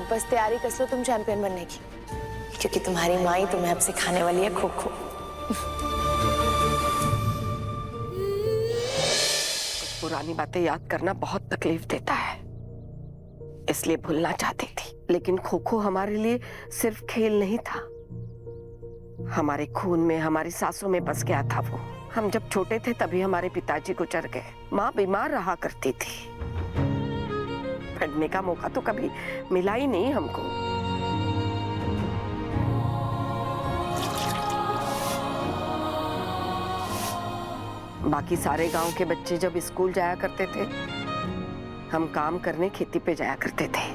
अब बस तैयारी कर लो तुम चैंपियन बनने की, क्योंकि तुम्हारी माँ ही तुम्हें अब सिखाने वाली है खो खो। पुरानी बातें याद करना बहुत तकलीफ देता है, इसलिए भूलना चाहती थी। लेकिन खो खो हमारे लिए सिर्फ खेल नहीं था, हमारे खून में, हमारी सांसों में बस गया था वो। हम जब छोटे थे तभी हमारे पिताजी गुजर गए। माँ बीमार रहा करती थी, पढ़ने का मौका तो कभी मिला ही नहीं हमको। बाकी सारे गांव के बच्चे जब स्कूल जाया करते थे, हम काम करने खेती पे जाया करते थे।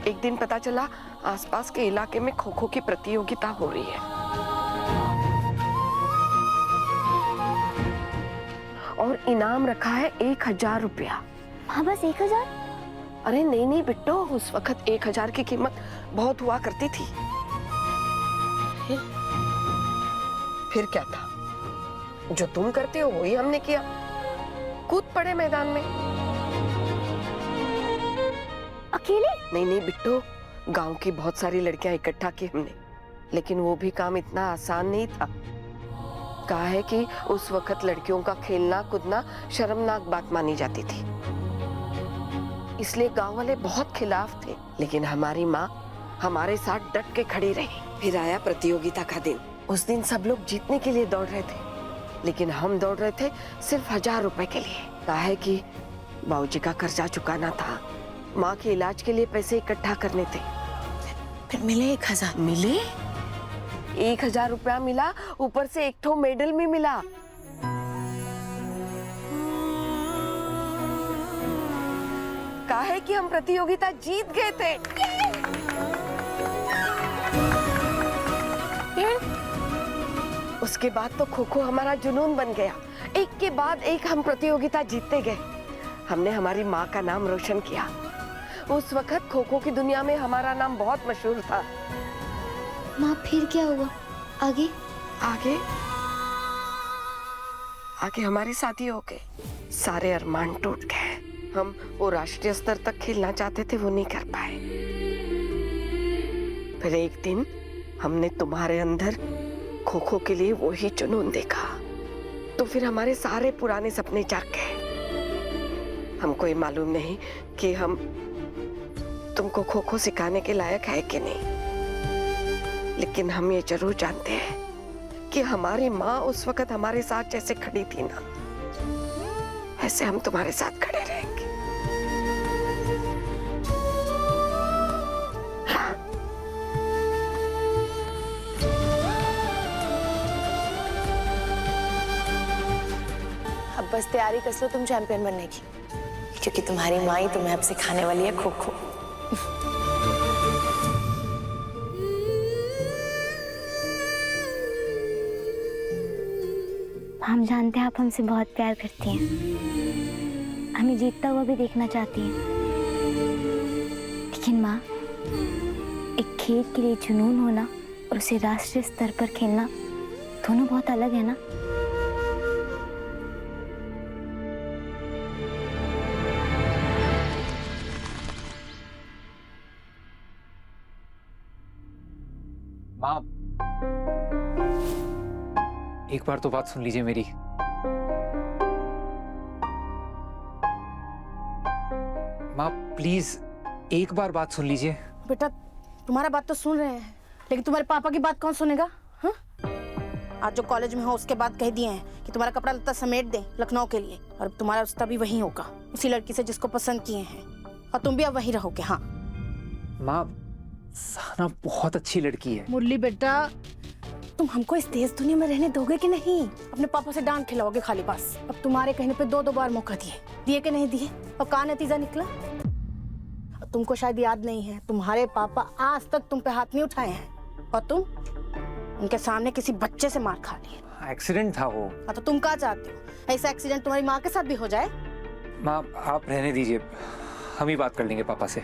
एक दिन पता चला आसपास के इलाके में खो खो की प्रतियोगिता हो रही है और इनाम रखा है 1000 रुपया। हाँ, बस 1000? अरे नहीं नहीं बिट्टो, उस वक्त 1000 की कीमत बहुत हुआ करती थी। फिर क्या था, जो तुम करते हो वही हमने किया, कूद पड़े मैदान में। अकेले? नहीं नहीं बिट्टो, गांव की बहुत सारी लड़कियां इकट्ठा की हमने, लेकिन वो भी काम इतना आसान नहीं था। कहा है कि उस वक्त लड़कियों का खेलना कूदना शर्मनाक बात मानी जाती थी, इसलिए गांव वाले बहुत खिलाफ थे। लेकिन हमारी माँ हमारे साथ डट के खड़ी रही। फिर आया प्रतियोगिता का दिन। उस दिन सब लोग जीतने के लिए दौड़ रहे थे, लेकिन हम दौड़ रहे थे सिर्फ 1000 रुपए के लिए। कहा है कि बाबूजी का कर्जा चुकाना था, माँ के इलाज के लिए पैसे इकट्ठा करने थे। फिर मिले 1000? मिले 1000 रुपया मिला, ऊपर से एक ठो मेडल भी मिला। कहा है कि हम प्रतियोगिता जीत गए थे। उसके बाद तो खो खो हमारा जुनून बन गया। एक के बाद एक हम प्रतियोगिता जीतते गए। हमने हमारी माँ का नाम रोशन किया। उस वक्त खो खो की दुनिया में हमारा नाम बहुत मशहूर था। माँ, फिर क्या हुआ आगे? आगे आगे हमारी शादी हो गई, सारे अरमान टूट गए। हम वो राष्ट्रीय स्तर तक खेलना चाहते थे, वो नहीं कर पाए। फिर एक दिन हमने तुम्हारे अंदर खो खो के लिए वो ही जुनून देखा, तो फिर हमारे सारे पुराने सपने जाग गए। हमको ये मालूम नहीं कि हम तुमको खो खो सिखाने के लायक है कि नहीं, लेकिन हम ये जरूर जानते हैं कि हमारी माँ उस वक्त हमारे साथ जैसे खड़ी थी ना, ऐसे हम तुम्हारे साथ खड़े रहेंगे। हाँ। अब बस तैयारी कर लो तुम चैंपियन बनने की, क्योंकि तुम्हारी माँ ही तुम्हें अब सिखाने वाली है खो खो। हम जानते हैं आप हमसे बहुत प्यार करती हैं, हमें जीतता हुआ भी देखना चाहती हैं। लेकिन माँ, एक खेल के लिए जुनून होना और उसे राष्ट्रीय स्तर पर खेलना दोनों बहुत अलग है ना। माँ, एक बार तो बात सुन लीजिए मेरी। माँ प्लीज एक बार बात सुन लीजिए। बेटा, तुम्हारा बात तो सुन रहे हैं, लेकिन तुम्हारे पापा की बात कौन सुनेगा? हाँ? आज जो कॉलेज में हो उसके बाद कह दिए हैं कि तुम्हारा कपड़ा लत्ता समेट दें लखनऊ के लिए, और तुम्हारा रिश्ता भी वहीं होगा, उसी लड़की से जिसको पसंद किए हैं, और तुम भी अब वहीं रहोगे। हाँ माँ, सहना बहुत अच्छी लड़की है। मुरली बेटा, तुम हमको इस तेज दुनिया में रहने दोगे कि नहीं? अपने पापा से डांट खिलाओगे खाली बस। अब तुम्हारे कहने पे 2-2 बार मौका दिए कि नहीं दिए, और क्या नतीजा निकला? तुमको शायद याद नहीं है, तुम्हारे पापा आज तक तुम पे हाथ नहीं उठाए हैं, और तुम उनके सामने किसी बच्चे से मार खा लिए। एक्सीडेंट था वो। तो तुम क्या चाहते हो, ऐसा एक्सीडेंट तुम्हारी माँ के साथ भी हो जाए? माँ आप रहने दीजिए, हम ही बात कर लेंगे पापा से।